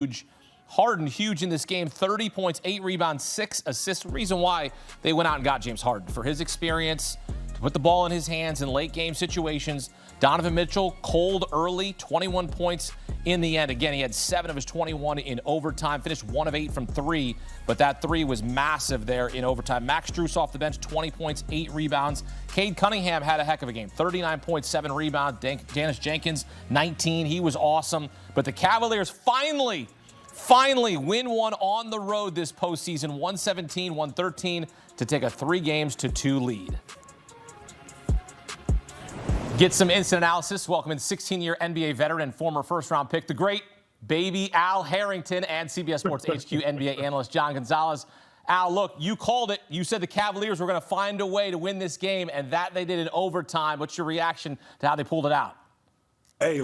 huge. Harden huge in this game, 30 points, 8 rebounds, 6 assists. Reason why they went out and got James Harden, for his experience, to put the ball in his hands in late game situations. Donovan Mitchell, cold early, 21 points in the end. Again, he had 7 of his 21 in overtime, finished 1 of 8 from 3, but that 3 was massive there in overtime. Max Strus off the bench, 20 points, 8 rebounds. Cade Cunningham had a heck of a game, 39 points, 7 rebounds. Janice Jenkins, 19. He was awesome. But the Cavaliers finally win one on the road this postseason, 117-113, to take a 3-2 lead. Get some instant analysis. Welcome in 16-year NBA veteran and former first-round pick, the great baby Al Harrington, and CBS Sports HQ NBA analyst John Gonzalez. Al, look, you called it. You said the Cavaliers were going to find a way to win this game, and that they did in overtime. What's your reaction to how they pulled it out? Hey,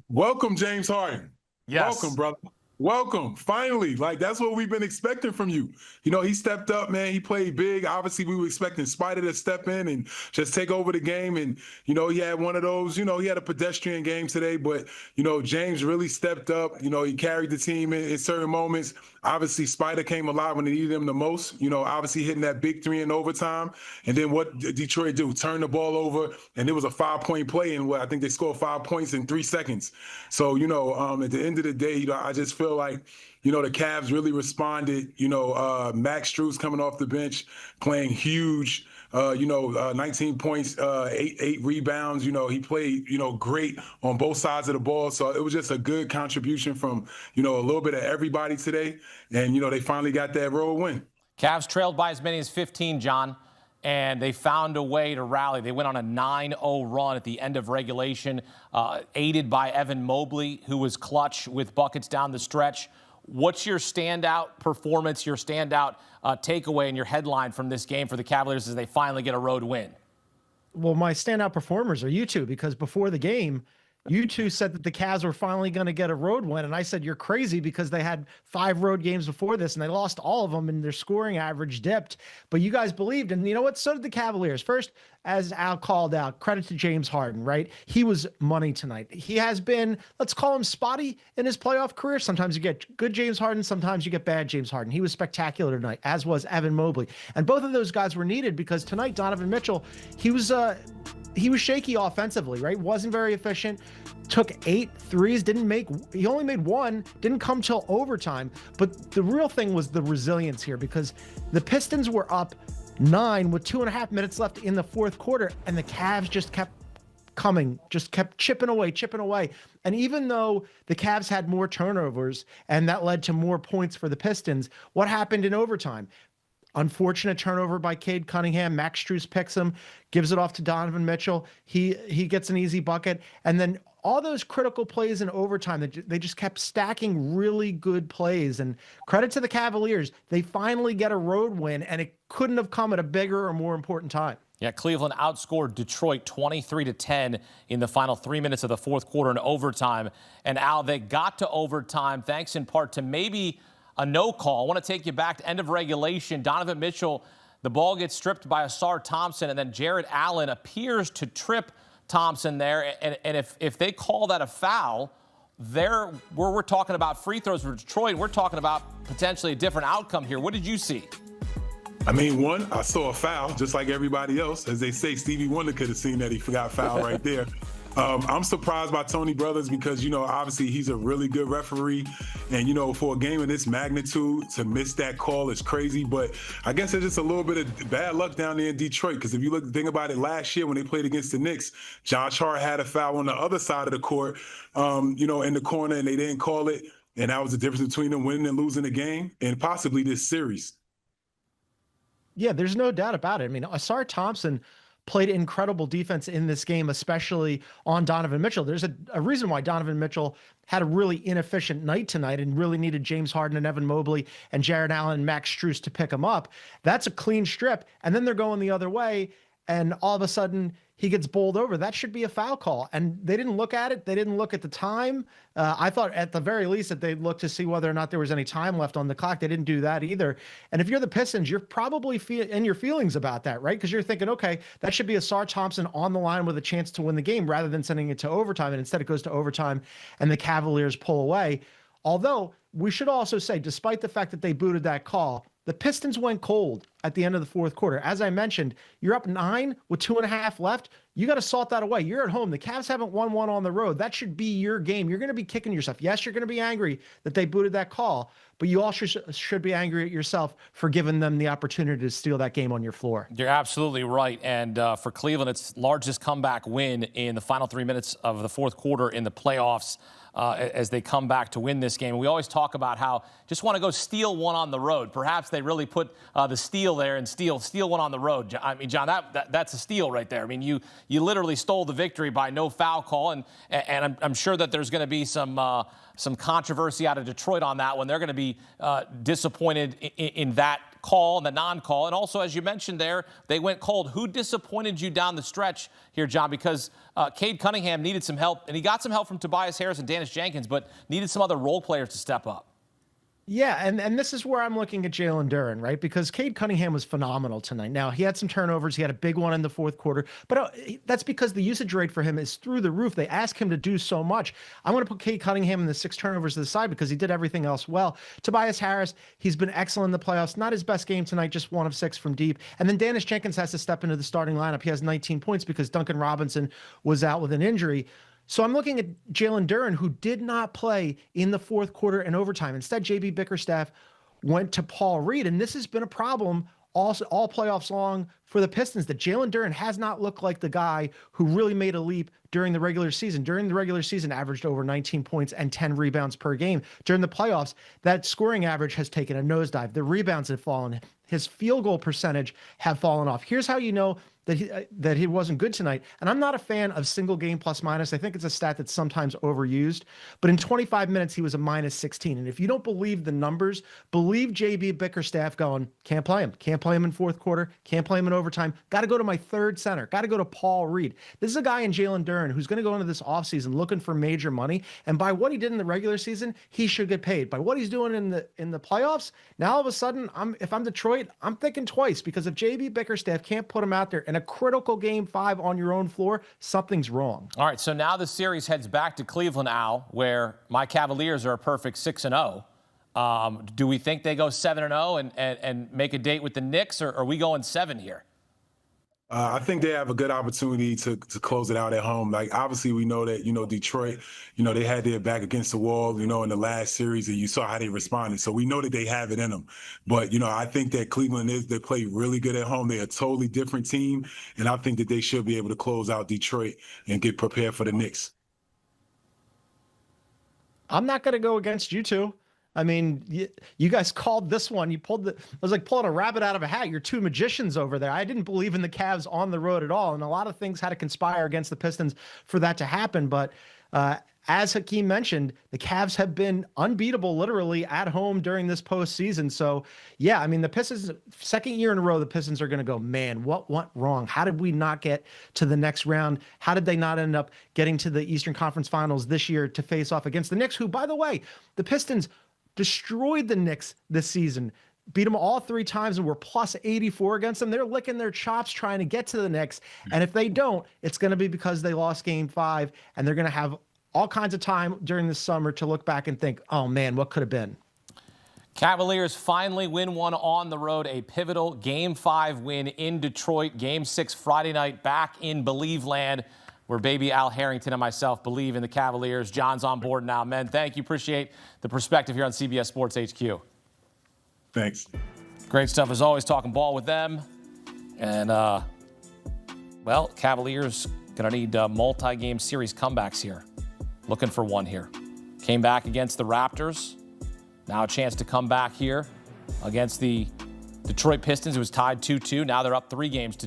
welcome, James Harden. Yes. Welcome, brother. Welcome. Finally. That's what we've been expecting from you. He stepped up, man. He played big. Obviously, we were expecting Spider to step in and just take over the game. And, he had one of those, he had a pedestrian game today. But, James really stepped up. He carried the team in certain moments. Obviously, Spider came alive when they needed him the most, obviously hitting that big 3 in overtime. And then what Detroit do? Turn the ball over. And it was a 5-point play. And I think they scored 5 points in 3 seconds. So, at the end of the day, I just feel like, the Cavs really responded. Max Strus coming off the bench, playing huge. 19 points, 8 rebounds. He played, great on both sides of the ball. So it was just a good contribution from, a little bit of everybody today. And, they finally got that road win. Cavs trailed by as many as 15, John, and they found a way to rally. They went on a 9-0 run at the end of regulation, aided by Evan Mobley, who was clutch with buckets down the stretch. What's your standout performance, your standout takeaway, and your headline from this game for the Cavaliers as they finally get a road win? Well, my standout performers are you two, because before the game, you two said that the Cavs were finally going to get a road win, and I said you're crazy because they had 5 road games before this, and they lost all of them, and their scoring average dipped. But you guys believed, and you know what? So did the Cavaliers. First, as Al called out, credit to James Harden, right? He was money tonight. He has been, let's call him spotty in his playoff career. Sometimes you get good James Harden, sometimes you get bad James Harden. He was spectacular tonight, as was Evan Mobley. And both of those guys were needed because tonight, Donovan Mitchell, he was shaky offensively, right? Wasn't very efficient. Took 8 threes, he only made 1, didn't come till overtime. But the real thing was the resilience here, because the Pistons were up 9 with 2.5 minutes left in the fourth quarter, and the Cavs just kept coming, just kept chipping away. And even though the Cavs had more turnovers and that led to more points for the Pistons, what happened in overtime? Unfortunate turnover by Cade Cunningham. Max Strus picks him, gives it off to Donovan Mitchell. He gets an easy bucket. And then all those critical plays in overtime, they just kept stacking really good plays. And credit to the Cavaliers. They finally get a road win, and it couldn't have come at a bigger or more important time. Yeah, Cleveland outscored Detroit 23-10 in the final 3 minutes of the fourth quarter in overtime. And Al, they got to overtime thanks in part to maybe a no call. I want to take you back to end of regulation. Donovan Mitchell, the ball gets stripped by Asar Thompson, and then Jared Allen appears to trip Thompson there. And if they call that a foul, we're talking about free throws for Detroit. We're talking about potentially a different outcome here. What did you see? I mean, one, I saw a foul, just like everybody else. As they say, Stevie Wonder could have seen that. He forgot foul right there. I'm surprised by Tony Brothers because, obviously he's a really good referee. And, for a game of this magnitude, to miss that call is crazy. But I guess it's just a little bit of bad luck down there in Detroit. Because if you think about it, last year when they played against the Knicks, Josh Hart had a foul on the other side of the court, in the corner, and they didn't call it. And that was the difference between them winning and losing the game and possibly this series. Yeah, there's no doubt about it. I mean, Asar Thompson played incredible defense in this game, especially on Donovan Mitchell. There's a reason why Donovan Mitchell had a really inefficient night tonight and really needed James Harden and Evan Mobley and Jared Allen and Max Strus to pick him up. That's a clean strip. And then they're going the other way, and all of a sudden he gets bowled over. That should be a foul call. And they didn't look at it. They didn't look at the time. I thought at the very least that they'd look to see whether or not there was any time left on the clock. They didn't do that either. And if you're the Pistons, you're probably in your feelings about that, right? Because you're thinking, okay, that should be Asar Thompson on the line with a chance to win the game rather than sending it to overtime. And instead it goes to overtime and the Cavaliers pull away. Although we should also say, despite the fact that they booted that call, the Pistons went cold at the end of the fourth quarter. As I mentioned, you're up 9 with 2.5 left. You got to salt that away. You're at home. The Cavs haven't won one on the road. That should be your game. You're going to be kicking yourself. Yes, you're going to be angry that they booted that call, but you also should be angry at yourself for giving them the opportunity to steal that game on your floor. You're absolutely right. And for Cleveland, it's largest comeback win in the final 3 minutes of the fourth quarter in the playoffs. As they come back to win this game. We always talk about how just want to go steal one on the road. Perhaps they really put the steal there and steal one on the road. I mean, John, that's a steal right there. I mean, you literally stole the victory by no foul call, and I'm sure that there's going to be some controversy out of Detroit on that one. They're going to be disappointed in that call and the non-call. And also, as you mentioned there, they went cold. Who disappointed you down the stretch here, John? Because Cade Cunningham needed some help, and he got some help from Tobias Harris and Dennis Jenkins, but needed some other role players to step up. Yeah, and this is where I'm looking at Jalen Duren, right? Because Cade Cunningham was phenomenal tonight. Now, he had some turnovers. He had a big one in the fourth quarter. But that's because the usage rate for him is through the roof. They ask him to do so much. I'm going to put Cade Cunningham in the 6 turnovers to the side because he did everything else well. Tobias Harris, he's been excellent in the playoffs. Not his best game tonight, just 1 of 6 from deep. And then Dennis Jenkins has to step into the starting lineup. He has 19 points because Duncan Robinson was out with an injury. So I'm looking at Jalen Duren, who did not play in the fourth quarter and overtime. Instead, J.B. Bickerstaff went to Paul Reed, and this has been a problem all playoffs long for the Pistons, that Jalen Duren has not looked like the guy who really made a leap during the regular season. During the regular season, averaged over 19 points and 10 rebounds per game. During the playoffs, that scoring average has taken a nosedive. The rebounds have fallen. His field goal percentage have fallen off. Here's how you know that he wasn't good tonight. And I'm not a fan of single game plus minus. I think it's a stat that's sometimes overused. But in 25 minutes, he was a minus 16. And if you don't believe the numbers, believe J.B. Bickerstaff going, can't play him. Can't play him in fourth quarter. Can't play him in overtime. Got to go to my third center. Got to go to Paul Reed. This is a guy in Jalen Duren who's going to go into this offseason looking for major money. And by what he did in the regular season, he should get paid. By what he's doing in the playoffs, now all of a sudden, if I'm Detroit, I'm thinking twice, because if J.B. Bickerstaff can't put him out there in a critical game 5 on your own floor, something's wrong. All right, so now the series heads back to Cleveland, Al, where my Cavaliers are a perfect 6-0. Do we think they go 7-0 and make a date with the Knicks, or are we going 7 here? I think they have a good opportunity to close it out at home. Like, obviously, we know that, Detroit, they had their back against the wall, in the last series, and you saw how they responded. So we know that they have it in them. But, I think that Cleveland they play really good at home. They're a totally different team, and I think that they should be able to close out Detroit and get prepared for the Knicks. I'm not going to go against you two. I mean, you guys called this one. It was like pulling a rabbit out of a hat. You're two magicians over there. I didn't believe in the Cavs on the road at all. And a lot of things had to conspire against the Pistons for that to happen. But as Hakeem mentioned, the Cavs have been unbeatable literally at home during this postseason. So, yeah, I mean, the Pistons, second year in a row, the Pistons are going to go, man, what went wrong? How did we not get to the next round? How did they not end up getting to the Eastern Conference Finals this year to face off against the Knicks, who, by the way, the Pistons destroyed the Knicks this season, beat them all 3 times, and were plus 84 against them. They're licking their chops trying to get to the Knicks. And if they don't, it's going to be because they lost game 5, and they're going to have all kinds of time during the summer to look back and think, oh man, what could have been? Cavaliers finally win one on the road, a pivotal game 5 win in Detroit. Game 6 Friday night back in Believe land, where baby Al Harrington and myself believe in the Cavaliers. John's on board now. Men, thank you. Appreciate the perspective here on CBS Sports HQ. Thanks. Great stuff as always, talking ball with them. And, Cavaliers going to need multi-game series comebacks here. Looking for one here. Came back against the Raptors. Now a chance to come back here against the Detroit Pistons. It was tied 2-2. Now they're up 3 games to